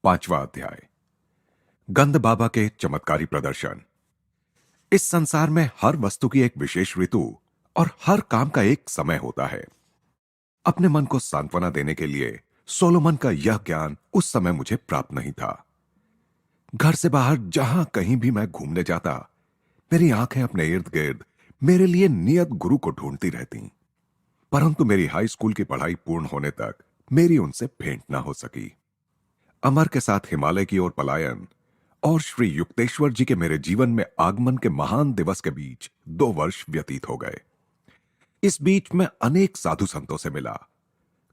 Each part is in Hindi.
5वां अध्याय। गंध बाबा के चमत्कारी प्रदर्शन। इस संसार में हर वस्तु की एक विशेष ऋतु और हर काम का एक समय होता है। अपने मन को सांत्वना देने के लिए सोलोमन का यह ज्ञान उस समय मुझे प्राप्त नहीं था। घर से बाहर जहां कहीं भी मैं घूमने जाता, मेरी आंखें अपने इर्द गिर्द मेरे लिए नियत गुरु को ढूंढती रहती, परंतु मेरी हाई स्कूल की पढ़ाई पूर्ण होने तक मेरी उनसे भेंट ना हो सकी। अमर के साथ हिमालय की ओर पलायन और श्री युक्तेश्वर जी के मेरे जीवन में आगमन के महान दिवस के बीच 2 वर्ष व्यतीत हो गए। इस बीच मैं अनेक साधु संतों से मिला।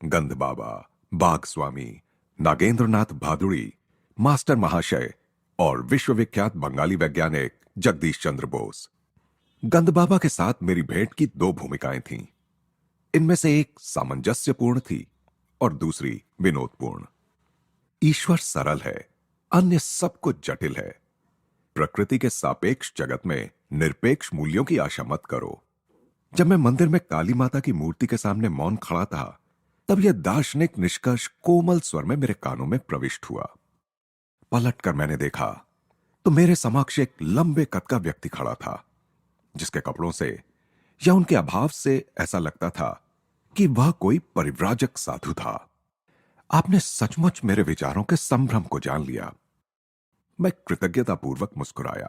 गंध बाबा, बाघ स्वामी, नागेंद्रनाथ भादुड़ी, मास्टर महाशय और विश्वविख्यात बंगाली वैज्ञानिक जगदीश चंद्र बोस। गंध बाबा के साथ मेरी भेंट की 2 भूमिकाएं थीं। इनमें से एक सामंजस्यपूर्ण थी और दूसरी विनोदपूर्ण। ईश्वर सरल है, अन्य सब कुछ जटिल है। प्रकृति के सापेक्ष जगत में निरपेक्ष मूल्यों की आशा मत करो। जब मैं मंदिर में काली माता की मूर्ति के सामने मौन खड़ा था, तब यह दार्शनिक निष्कर्ष कोमल स्वर में मेरे कानों में प्रविष्ट हुआ। पलटकर मैंने देखा तो मेरे समक्ष एक लंबे कद का व्यक्ति खड़ा था, जिसके कपड़ों से या उनके अभाव से ऐसा लगता था कि वह कोई परिव्राजक साधु था। आपने सचमुच मेरे विचारों के संभ्रम को जान लिया। मैं कृतज्ञतापूर्वक मुस्कुराया।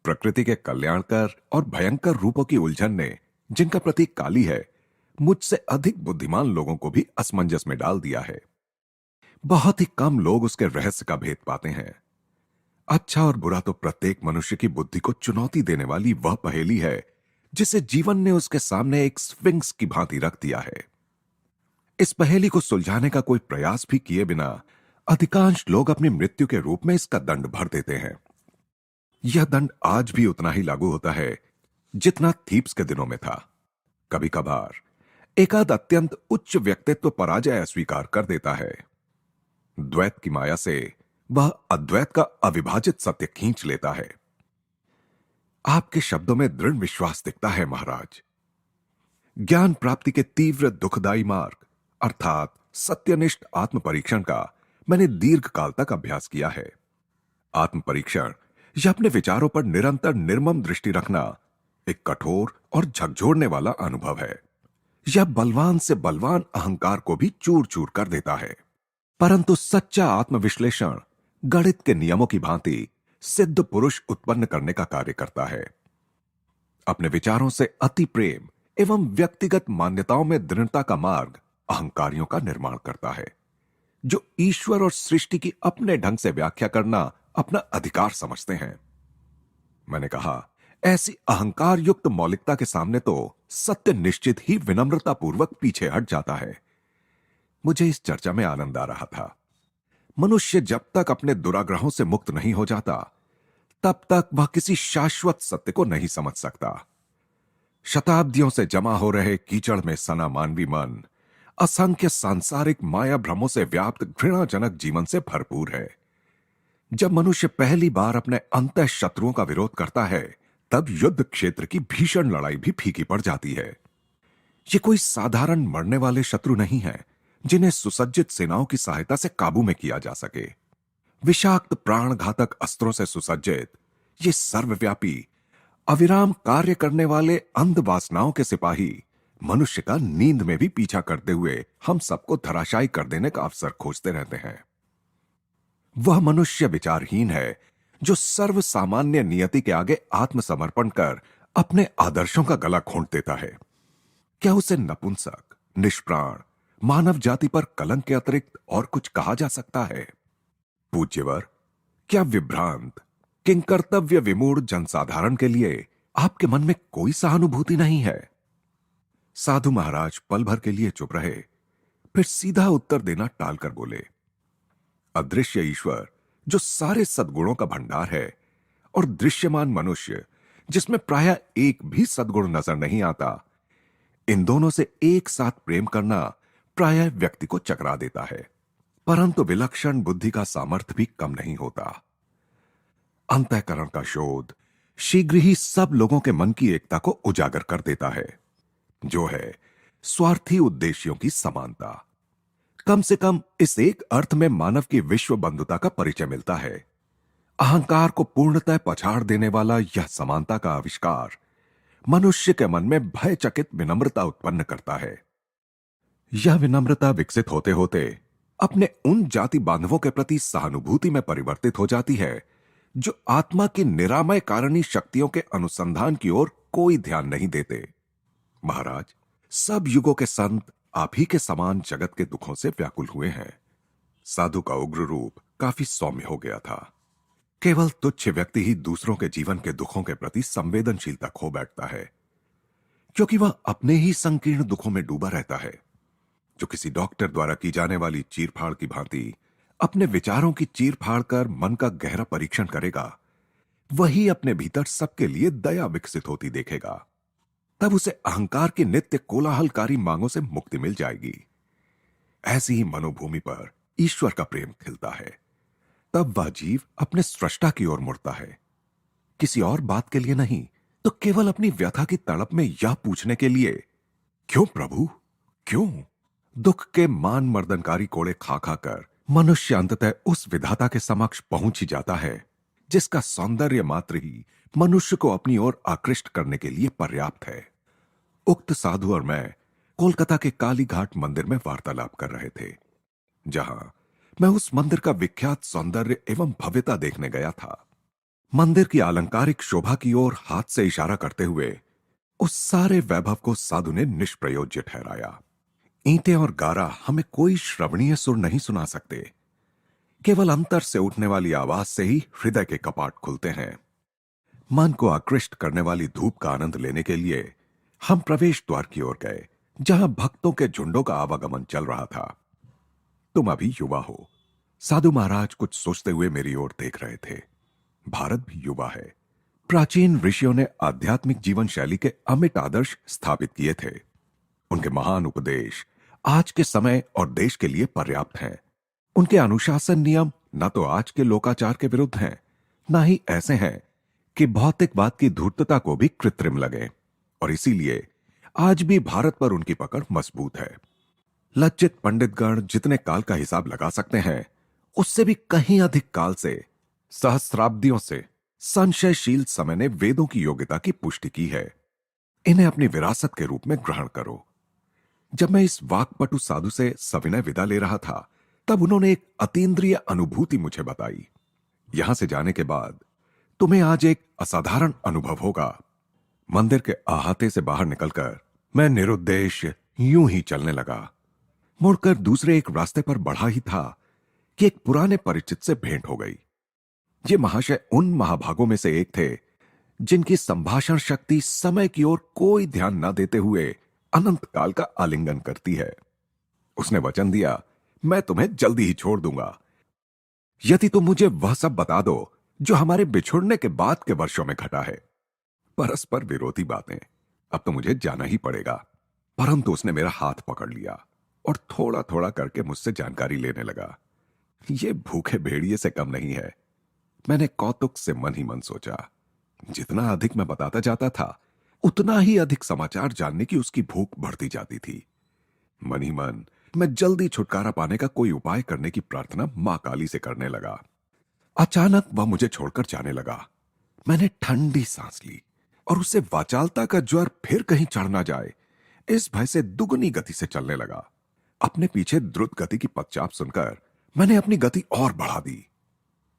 प्रकृति के कल्याणकर और भयंकर रूपों की उलझन ने, जिनका प्रतीक काली है, मुझसे अधिक बुद्धिमान लोगों को भी असमंजस में डाल दिया है। बहुत ही कम लोग उसके रहस्य का भेद पाते हैं। अच्छा और बुरा तो प्रत्येक मनुष्य की बुद्धि को चुनौती देने वाली वह पहेली है, जिसे जीवन ने उसके सामने एक स्फिंक्स की भांति रख दिया है। इस पहेली को सुलझाने का कोई प्रयास भी किए बिना अधिकांश लोग अपनी मृत्यु के रूप में इसका दंड भर देते हैं। यह दंड आज भी उतना ही लागू होता है जितना थीप्स के दिनों में था। कभी कभार एकाध अत्यंत उच्च व्यक्तित्व पराजय अस्वीकार कर देता है। द्वैत की माया से वह अद्वैत का अविभाजित सत्य खींच लेता है। आपके शब्दों में दृढ़ विश्वास दिखता है महाराज। ज्ञान प्राप्ति के तीव्र दुखदायी मार्ग अर्थात सत्यनिष्ठ आत्म परीक्षण का मैंने दीर्घ काल तक अभ्यास किया है। आत्म परीक्षण या अपने विचारों पर निरंतर निर्मम दृष्टि रखना एक कठोर और झकझोरने वाला अनुभव है। यह बलवान से बलवान अहंकार को भी चूर चूर कर देता है, परंतु सच्चा आत्मविश्लेषण गणित के नियमों की भांति सिद्ध पुरुष उत्पन्न करने का कार्य करता है। अपने विचारों से अति प्रेम एवं व्यक्तिगत मान्यताओं में दृढ़ता का मार्ग अहंकारियों का निर्माण करता है, जो ईश्वर और सृष्टि की अपने ढंग से व्याख्या करना अपना अधिकार समझते हैं। मैंने कहा, ऐसी अहंकार युक्त मौलिकता के सामने तो सत्य निश्चित ही विनम्रता पूर्वक पीछे हट जाता है। मुझे इस चर्चा में आनंद आ रहा था। मनुष्य जब तक अपने दुराग्रहों से मुक्त नहीं हो जाता, तब तक वह किसी शाश्वत सत्य को नहीं समझ सकता। शताब्दियों से जमा हो रहे कीचड़ में सना मानवी मन असंख्य सांसारिक माया भ्रमों से व्याप्त घृणाजनक जीवन से भरपूर है। जब मनुष्य पहली बार अपने अंतः शत्रुओं का विरोध करता है, तब युद्ध क्षेत्र की भीषण लड़ाई भी फीकी पड़ जाती है। ये कोई साधारण मरने वाले शत्रु नहीं है, जिन्हें सुसज्जित सेनाओं की सहायता से काबू में किया जा सके। विषाक्त प्राणघातक अस्त्रों से सुसज्जित ये सर्वव्यापी अविराम कार्य करने वाले अंध वासनाओं के सिपाही मनुष्य का नींद में भी पीछा करते हुए हम सबको धराशायी कर देने का अवसर खोजते रहते हैं। वह मनुष्य विचारहीन है जो सर्व सामान्य नियति के आगे आत्मसमर्पण कर अपने आदर्शों का गला घोंट देता है। क्या उसे नपुंसक, निष्प्राण, मानव जाति पर कलंक के अतिरिक्त और कुछ कहा जा सकता है? पूज्यवर, क्या विभ्रांत, किंकर्तव्य विमूढ़ जनसाधारण के लिए आपके मन में कोई सहानुभूति नहीं है? साधु महाराज पल भर के लिए चुप रहे, फिर सीधा उत्तर देना टालकर बोले, अदृश्य ईश्वर जो सारे सद्गुणों का भंडार है और दृश्यमान मनुष्य जिसमें प्रायः एक भी सद्गुण नजर नहीं आता, इन दोनों से एक साथ प्रेम करना प्रायः व्यक्ति को चकरा देता है, परंतु विलक्षण बुद्धि का सामर्थ्य भी कम नहीं होता। अंतःकरण का शोध शीघ्र ही सब लोगों के मन की एकता को उजागर कर देता है, जो है स्वार्थी उद्देश्यों की समानता। कम से कम इस एक अर्थ में मानव की विश्व बंधुता का परिचय मिलता है। अहंकार को पूर्णतः पछाड़ देने वाला यह समानता का आविष्कार मनुष्य के मन में भयचकित विनम्रता उत्पन्न करता है। यह विनम्रता विकसित होते होते अपने उन जाति बांधवों के प्रति सहानुभूति में परिवर्तित हो जाती है जो आत्मा की निरामय कारणीय शक्तियों के अनुसंधान की ओर कोई ध्यान नहीं देते। महाराज, सब युगों के संत आप ही के समान जगत के दुखों से व्याकुल हुए हैं। साधु का उग्र रूप काफी सौम्य हो गया था। केवल तुच्छ व्यक्ति ही दूसरों के जीवन के दुखों के प्रति संवेदनशीलता खो बैठता है, क्योंकि वह अपने ही संकीर्ण दुखों में डूबा रहता है। जो किसी डॉक्टर द्वारा की जाने वाली चीरफाड़ की भांति अपने विचारों की चीरफाड़ कर मन का गहरा परीक्षण करेगा, वही अपने भीतर सबके लिए दया विकसित होती देखेगा। तब उसे अहंकार की नित्य कोलाहलकारी मांगों से मुक्ति मिल जाएगी। ऐसी ही मनोभूमि पर ईश्वर का प्रेम खिलता है। तब वह जीव अपने सृष्टा की ओर मुड़ता है, किसी और बात के लिए नहीं, तो केवल अपनी व्यथा की तड़प में यह पूछने के लिए, क्यों प्रभु, क्यों? दुख के मान मर्दनकारी कोड़े खा खा कर मनुष्य अंततः उस विधाता के समक्ष पहुंच ही जाता है जिसका सौंदर्य मात्र ही मनुष्य को अपनी ओर आकृष्ट करने के लिए पर्याप्त है। उक्त साधु और मैं कोलकाता के काली घाट मंदिर में वार्तालाप कर रहे थे, जहां मैं उस मंदिर का विख्यात सौंदर्य एवं भव्यता देखने गया था। मंदिर की अलंकारिक शोभा की ओर हाथ से इशारा करते हुए उस सारे वैभव को साधु ने निष्प्रयोज्य ठहराया। ईंटें और गारा हमें कोई श्रवणीय सुर नहीं सुना सकते। केवल अंतर से उठने वाली आवाज से ही हृदय के कपाट खुलते हैं। मन को आकृष्ट करने वाली धूप का आनंद लेने के लिए हम प्रवेश द्वार की ओर गए, जहां भक्तों के झुंडों का आवागमन चल रहा था। तुम अभी युवा हो। साधु महाराज कुछ सोचते हुए मेरी ओर देख रहे थे। भारत भी युवा है। प्राचीन ऋषियों ने आध्यात्मिक जीवन शैली के अमिट आदर्श स्थापित किए थे। उनके महान उपदेश आज के समय और देश के लिए पर्याप्त हैं। उनके अनुशासन नियम न तो आज के लोकाचार के विरुद्ध हैं, न ही ऐसे हैं कि भौतिकवाद की धूर्तता को भी कृत्रिम लगे, और इसीलिए आज भी भारत पर उनकी पकड़ मजबूत है। लज्जित पंडितगण जितने काल का हिसाब लगा सकते हैं, उससे भी कहीं अधिक काल से, सहस्राब्दियों से संशयशील समय ने वेदों की योग्यता की पुष्टि की है। इन्हें अपनी विरासत के रूप में ग्रहण करो। जब मैं इस वाक्पटु साधु से सविनय विदा ले रहा था, तब उन्होंने एक अतीन्द्रिय अनुभूति मुझे बताई। यहां से जाने के बाद तुम्हें आज एक असाधारण अनुभव होगा। मंदिर के अहाते से बाहर निकलकर मैं निरुद्देश्य यूं ही चलने लगा। मुड़कर दूसरे एक रास्ते पर बढ़ा ही था कि एक पुराने परिचित से भेंट हो गई। ये महाशय उन महाभागों में से एक थे जिनकी संभाषण शक्ति समय की ओर कोई ध्यान न देते हुए अनंत काल का आलिंगन करती है। उसने वचन दिया, मैं तुम्हें जल्दी ही छोड़ दूंगा यदि तुम मुझे वह सब बता दो जो हमारे बिछुड़ने के बाद के वर्षों में घटा है। परस्पर विरोधी बातें, अब तो मुझे जाना ही पड़ेगा। परंतु उसने मेरा हाथ पकड़ लिया और थोड़ा थोड़ा करके मुझसे जानकारी लेने लगा। ये भूखे भेड़िए से कम नहीं है। मैंने कौतुक से मन ही मन सोचा, जितना अधिक मैं बताता जाता था, उतना ही अधिक समाचार जानने की उसकी भूख बढ़ती जाती थी। मन ही मन मैं जल्दी छुटकारा पाने का कोई उपाय करने की प्रार्थना मां काली से करने लगा। अचानक वह मुझे छोड़कर जाने लगा। मैंने ठंडी सांस ली और उससे वाचालता का ज्वर फिर कहीं चढ़ ना जाए, इस भय से दुगनी गति से चलने लगा। अपने पीछे द्रुत गति की पदचाप सुनकर मैंने अपनी गति और बढ़ा दी।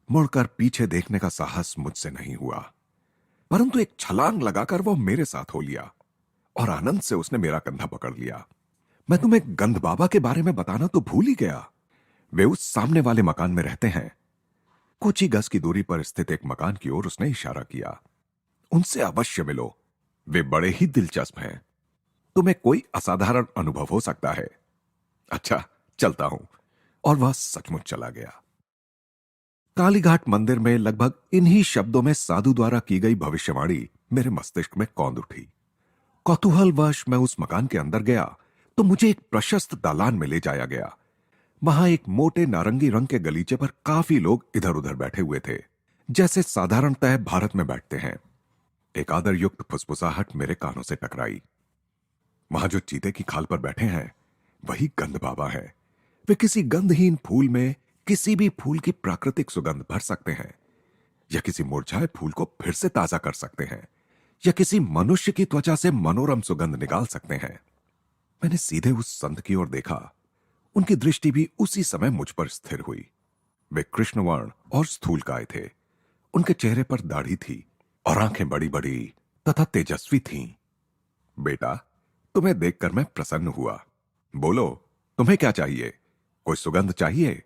मुड़कर पीछे देखने का साहस मुझसे नहीं हुआ, परंतु एक छलांग लगाकर वह मेरे साथ हो लिया और आनंद से उसने मेरा कंधा पकड़ लिया। मैं तुम्हें गंध बाबा के बारे में बताना तो भूल ही गया। वे उस सामने वाले मकान में रहते हैं। कुछ ही गज की दूरी पर स्थित एक मकान की ओर उसने इशारा किया। उनसे अवश्य मिलो, वे बड़े ही दिलचस्प हैं। तुम्हें कोई असाधारण अनुभव हो सकता है। अच्छा, चलता हूं। और वह सचमुच चला गया। कालीघाट मंदिर में लगभग इन्हीं शब्दों में साधु द्वारा की गई भविष्यवाणी मेरे मस्तिष्क में कौंध उठी। कौतूहलवश मैं उस मकान के अंदर गया तो मुझे एक प्रशस्त दालान में ले जाया गया। वहां एक मोटे नारंगी रंग के गलीचे पर काफी लोग इधर उधर बैठे हुए थे, जैसे साधारणतः भारत में बैठते हैं। एक आदर युक्त फुसफुसाहट मेरे कानों से टकराई। वहां जो चीते की खाल पर बैठे हैं, वही गंध बाबा है। वे किसी गंधहीन फूल में किसी भी फूल की प्राकृतिक सुगंध भर सकते हैं, या किसी मुरझाए फूल को फिर से ताजा कर सकते हैं, या किसी मनुष्य की त्वचा से मनोरम सुगंध निकाल सकते हैं। मैंने सीधे उस संत की ओर देखा। उनकी दृष्टि भी उसी समय मुझ पर स्थिर हुई। वे कृष्णवर्ण और स्थूलकाय थे। उनके चेहरे पर दाढ़ी थी और आंखें बड़ी बड़ी तथा तेजस्वी थीं। बेटा, तुम्हें देखकर मैं प्रसन्न हुआ। बोलो, तुम्हें क्या चाहिए? कोई सुगंध चाहिए?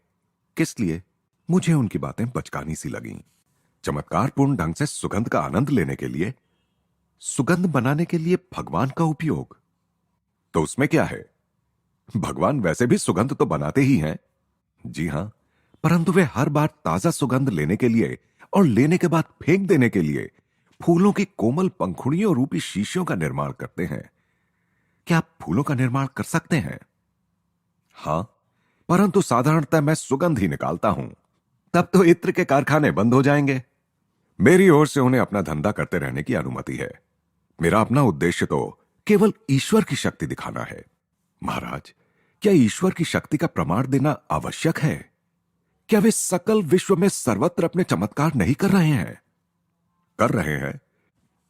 किस लिए? मुझे उनकी बातें बचकानी सी लगीं। चमत्कारपूर्ण ढंग से सुगंध का आनंद लेने के लिए, सुगंध बनाने के लिए भगवान का उपयोग, तो उसमें क्या है? भगवान वैसे भी सुगंध तो बनाते ही हैं। जी हां, परंतु वे हर बार ताजा सुगंध लेने के लिए और लेने के बाद फेंक देने के लिए फूलों की कोमल पंखुड़ियों रूपी शीशियों का निर्माण करते हैं। क्या आप फूलों का निर्माण कर सकते हैं? हां, परंतु साधारणतः मैं सुगंध ही निकालता हूं। तब तो इत्र के कारखाने बंद हो जाएंगे। मेरी ओर से उन्हें अपना धंधा करते रहने की अनुमति है। मेरा अपना उद्देश्य तो केवल ईश्वर की शक्ति दिखाना है। महाराज, क्या ईश्वर की शक्ति का प्रमाण देना आवश्यक है? क्या वे सकल विश्व में सर्वत्र अपने चमत्कार नहीं कर रहे हैं? कर रहे हैं,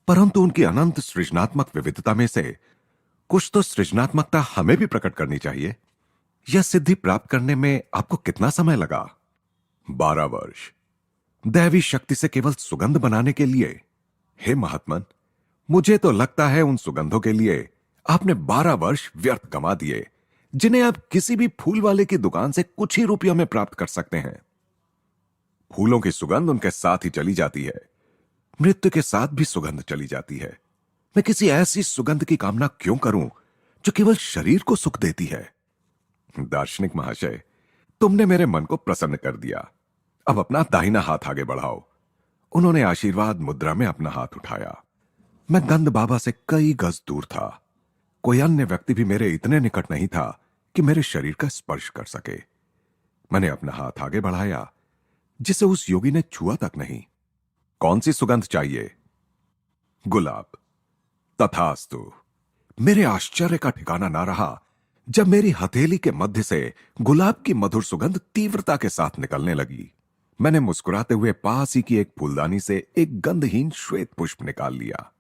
परंतु उनकी अनंत सृजनात्मक विविधता में से कुछ तो सृजनात्मकता हमें भी प्रकट करनी चाहिए। यह सिद्धि प्राप्त करने में आपको कितना समय लगा? 12 वर्ष। दैवी शक्ति से केवल सुगंध बनाने के लिए? हे महात्मन, मुझे तो लगता है उन सुगंधों के लिए आपने 12 वर्ष व्यर्थ गंवा दिए, जिन्हें आप किसी भी फूल वाले की दुकान से कुछ ही रुपयों में प्राप्त कर सकते हैं। फूलों की सुगंध उनके साथ ही चली जाती है। मृत्यु के साथ भी सुगंध चली जाती है। मैं किसी ऐसी सुगंध की कामना क्यों करूं जो केवल शरीर को सुख देती है? दार्शनिक महाशय, तुमने मेरे मन को प्रसन्न कर दिया। अब अपना दाहिना हाथ आगे बढ़ाओ। उन्होंने आशीर्वाद मुद्रा में अपना हाथ उठाया। मैं गंध बाबा से कई गज दूर था। कोई अन्य व्यक्ति भी मेरे इतने निकट नहीं था कि मेरे शरीर का स्पर्श कर सके। मैंने अपना हाथ आगे बढ़ाया, जिसे उस योगी ने छुआ तक नहीं। कौन सी सुगंध चाहिए? गुलाब। तथास्तु। मेरे आश्चर्य का ठिकाना ना रहा जब मेरी हथेली के मध्य से गुलाब की मधुर सुगंध तीव्रता के साथ निकलने लगी। मैंने मुस्कुराते हुए पास ही की एक फूलदानी से एक गंधहीन श्वेत पुष्प निकाल लिया।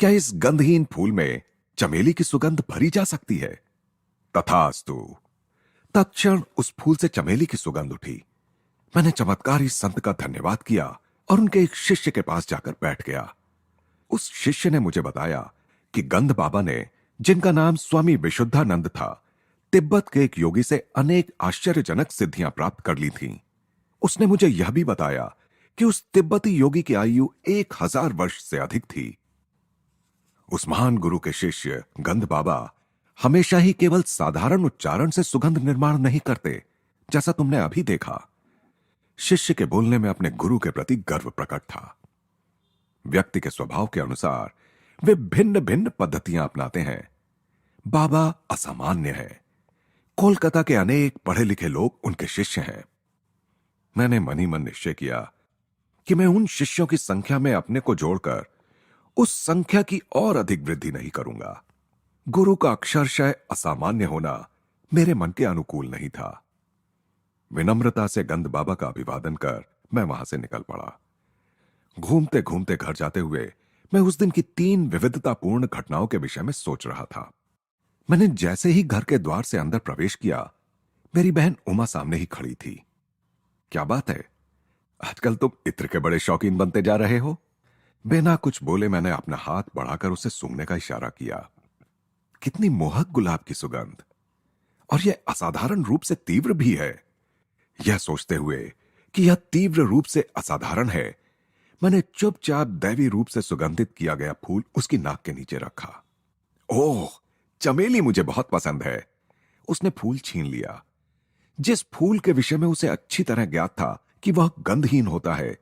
क्या इस गंधहीन फूल में चमेली की सुगंध भरी जा सकती है? तथास्तु। तत्क्षण उस फूल से चमेली की सुगंध उठी। मैंने चमत्कारी संत का धन्यवाद किया और उनके एक शिष्य के पास जाकर बैठ गया। उस शिष्य ने मुझे बताया कि गंध बाबा ने, जिनका नाम स्वामी विशुद्धानंद था, तिब्बत के एक योगी से अनेक आश्चर्यजनक सिद्धियां प्राप्त कर ली थीं। उसने मुझे यह भी बताया कि उस तिब्बती योगी की आयु 1000 वर्ष से अधिक थी। उस महान गुरु के शिष्य गंध बाबा हमेशा ही केवल साधारण उच्चारण से सुगंध निर्माण नहीं करते, जैसा तुमने अभी देखा। शिष्य के बोलने में अपने गुरु के प्रति गर्व प्रकट था। व्यक्ति के स्वभाव के अनुसार वे भिन्न भिन्न पद्धतियां अपनाते हैं। बाबा असामान्य है। कोलकाता के अनेक पढ़े लिखे लोग उनके शिष्य हैं। मैंने मन ही मन निश्चय किया कि मैं उन शिष्यों की संख्या में अपने को जोड़कर उस संख्या की और अधिक वृद्धि नहीं करूंगा। गुरु का अक्षरशः असामान्य होना मेरे मन के अनुकूल नहीं था। विनम्रता से गंध बाबा का अभिवादन कर मैं वहां से निकल पड़ा। घूमते घूमते घर जाते हुए मैं उस दिन की 3 विविधतापूर्ण घटनाओं के विषय में सोच रहा था। मैंने जैसे ही घर के द्वार से अंदर प्रवेश किया, मेरी बहन उमा सामने ही खड़ी थी। क्या बात है, आजकल तुम इत्र के बड़े शौकीन बनते जा रहे हो? बिना कुछ बोले मैंने अपना हाथ बढ़ाकर उसे सूंघने का इशारा किया। कितनी मोहक गुलाब की सुगंध, और यह असाधारण रूप से तीव्र भी है। यह सोचते हुए कि यह तीव्र रूप से असाधारण है, मैंने चुपचाप दैवी रूप से सुगंधित किया गया फूल उसकी नाक के नीचे रखा। ओह, चमेली मुझे बहुत पसंद है। उसने फूल छीन लिया। जिस फूल के विषय में उसे अच्छी तरह ज्ञात था कि वह गंधहीन होता है,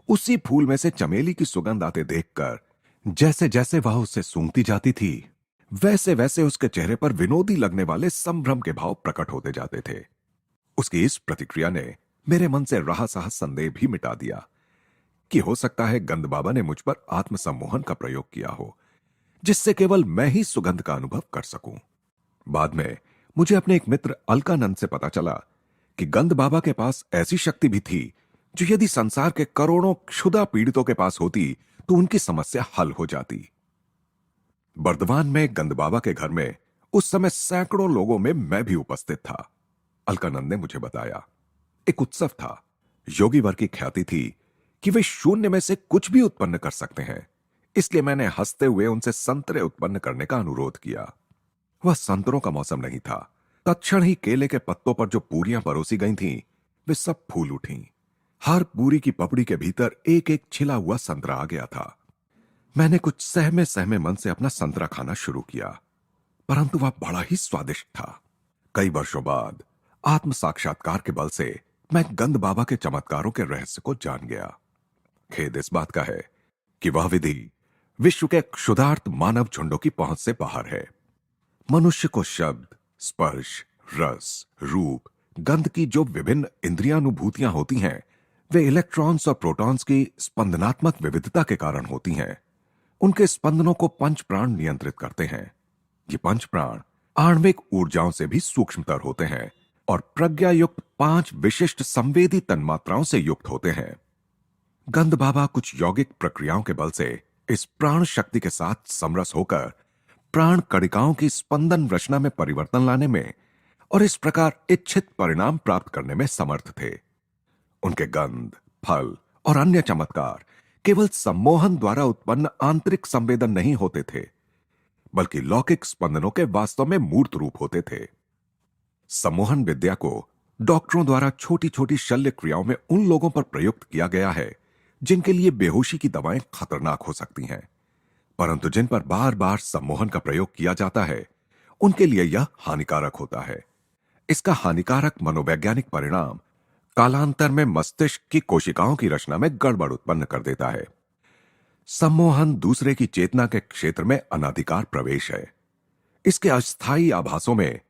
उसी फूल में से चमेली की सुगंध आते देखकर जैसे जैसे वह उसे सूंघती जाती थी, वैसे वैसे उसके चेहरे पर विनोदी लगने वाले संभ्रम के भाव प्रकट होते जाते थे। उसकी इस प्रतिक्रिया ने मेरे मन से रहा सहा संदेह भी मिटा दिया कि हो सकता है गंध बाबा ने मुझ पर आत्मसम्मोहन का प्रयोग किया हो, जिससे केवल मैं ही सुगंध का अनुभव कर सकूं। बाद में मुझे अपने एक मित्र अलकानंद से पता चला कि गंद बाबा के पास ऐसी शक्ति भी थी जो यदि संसार के करोड़ों क्षुधा पीड़ितों के पास होती तो उनकी समस्या हल हो जाती। बर्दवान में गंद बाबा के घर में उस समय सैकड़ों लोगों में मैं भी उपस्थित था। अलकानंद ने मुझे बताया, एक उत्सव था। योगी वर की ख्याति थी कि वे शून्य में से कुछ भी उत्पन्न कर सकते हैं, इसलिए मैंने हंसते हुए उनसे संतरे उत्पन्न करने का अनुरोध किया। वह संतरों का मौसम नहीं था। तत्क्षण ही केले के पत्तों पर जो पूरियां परोसी गई थीं, वे सब फूल उठीं। हर पूरी की पपड़ी के भीतर एक एक छिला हुआ संतरा आ गया था। मैंने कुछ सहमे सहमे मन से अपना संतरा खाना शुरू किया, परंतु वह बड़ा ही स्वादिष्ट था। कई वर्षों बाद आत्म साक्षात्कार के बल से मैं गंद बाबा के चमत्कारों के रहस्य को जान गया। खेद इस बात का है कि वह विधि विश्व के क्षुधार्त मानव झुंडों की पहुंच से बाहर है। मनुष्य को शब्द, स्पर्श, रस, रूप, गंध की जो विभिन्न इंद्रियानुभूतियां होती हैं, वे इलेक्ट्रॉन्स और प्रोटॉन्स की स्पंदनात्मक विविधता के कारण होती हैं। उनके स्पंदनों को पंच प्राण नियंत्रित करते हैं। ये पंच प्राण आणविक ऊर्जाओं से भी सूक्ष्मतर होते हैं और प्रज्ञा युक्त 5 विशिष्ट संवेदी तन्मात्राओं से युक्त होते हैं। गंद बाबा कुछ यौगिक प्रक्रियाओं के बल से इस प्राण शक्ति के साथ समरस होकर प्राण कणिकाओं की स्पंदन रचना में परिवर्तन लाने में और इस प्रकार इच्छित परिणाम प्राप्त करने में समर्थ थे। उनके गंध, फल और अन्य चमत्कार केवल सम्मोहन द्वारा उत्पन्न आंतरिक संवेदन नहीं होते थे, बल्कि लौकिक स्पंदनों के वास्तव में मूर्त रूप होते थे। सम्मोहन विद्या को डॉक्टरों द्वारा छोटी छोटी शल्य क्रियाओं में उन लोगों पर प्रयुक्त किया गया है जिनके लिए बेहोशी की दवाएं खतरनाक हो सकती हैं, परंतु जिन पर बार बार सम्मोहन का प्रयोग किया जाता है उनके लिए यह हानिकारक होता है। इसका हानिकारक मनोवैज्ञानिक परिणाम कालांतर में मस्तिष्क की कोशिकाओं की रचना में गड़बड़ उत्पन्न कर देता है। सम्मोहन दूसरे की चेतना के क्षेत्र में अनाधिकार प्रवेश है। इसके अस्थायी आभासों में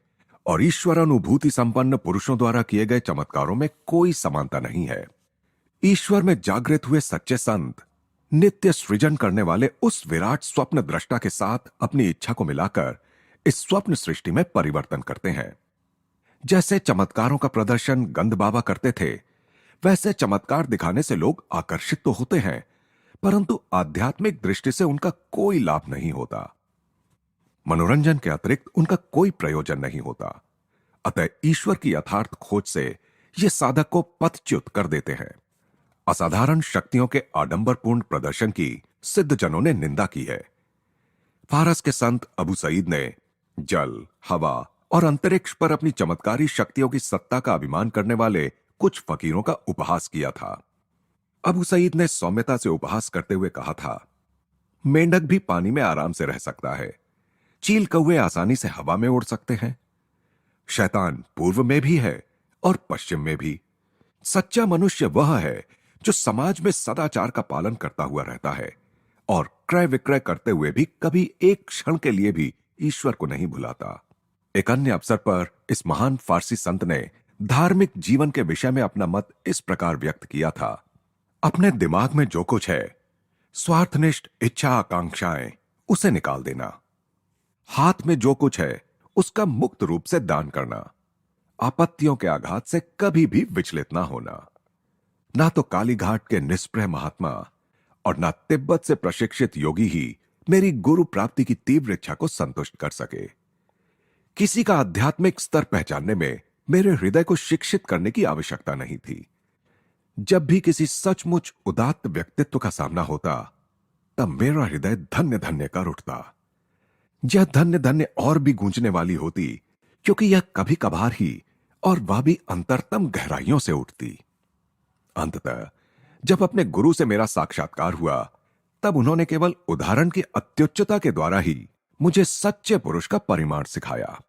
और ईश्वर अनुभूति संपन्न पुरुषों द्वारा किए गए चमत्कारों में कोई समानता नहीं है। ईश्वर में जागृत हुए सच्चे संत नित्य सृजन करने वाले उस विराट स्वप्न दृष्टा के साथ अपनी इच्छा को मिलाकर इस स्वप्न सृष्टि में परिवर्तन करते हैं। जैसे चमत्कारों का प्रदर्शन गंद बाबा करते थे, वैसे चमत्कार दिखाने से लोग आकर्षित तो होते हैं, परंतु आध्यात्मिक दृष्टि से उनका कोई लाभ नहीं होता। मनोरंजन के अतिरिक्त उनका कोई प्रयोजन नहीं होता। अतः ईश्वर की यथार्थ खोज से ये साधक को पथच्युत कर देते हैं। असाधारण शक्तियों के आडंबरपूर्ण प्रदर्शन की सिद्ध जनों ने निंदा की है। फारस के संत अबू सईद ने जल, हवा और अंतरिक्ष पर अपनी चमत्कारी शक्तियों की सत्ता का अभिमान करने वाले कुछ फकीरों का उपहास किया था। अबू सईद ने सौम्यता से उपहास करते हुए कहा था, मेंढक भी पानी में आराम से रह सकता है, चील कौवे आसानी से हवा में उड़ सकते हैं, शैतान पूर्व में भी है और पश्चिम में भी। सच्चा मनुष्य वह है जो समाज में सदाचार का पालन करता हुआ रहता है और क्रय विक्रय करते हुए भी कभी एक क्षण के लिए भी ईश्वर को नहीं भुलाता। एक अन्य अवसर पर इस महान फारसी संत ने धार्मिक जीवन के विषय में अपना मत इस प्रकार व्यक्त किया था, अपने दिमाग में जो कुछ है, स्वार्थनिष्ठ इच्छा आकांक्षाएं, उसे निकाल देना। हाथ में जो कुछ है उसका मुक्त रूप से दान करना। आपत्तियों के आघात से कभी भी विचलित ना होना। ना तो कालीघाट के निष्प्रह महात्मा और ना तिब्बत से प्रशिक्षित योगी ही मेरी गुरु प्राप्ति की तीव्र इच्छा को संतुष्ट कर सके। किसी का आध्यात्मिक स्तर पहचानने में मेरे हृदय को शिक्षित करने की आवश्यकता नहीं थी। जब भी किसी सचमुच उदात्त व्यक्तित्व का सामना होता, तब मेरा हृदय धन्य धन्य कर उठता। यह धन्य धन्य और भी गूंजने वाली होती, क्योंकि यह कभी कभार ही और वह भी अंतरतम गहराइयों से उठती। अंततः जब अपने गुरु से मेरा साक्षात्कार हुआ, तब उन्होंने केवल उदाहरण की अत्युच्चता के द्वारा ही मुझे सच्चे पुरुष का परिमाण सिखाया।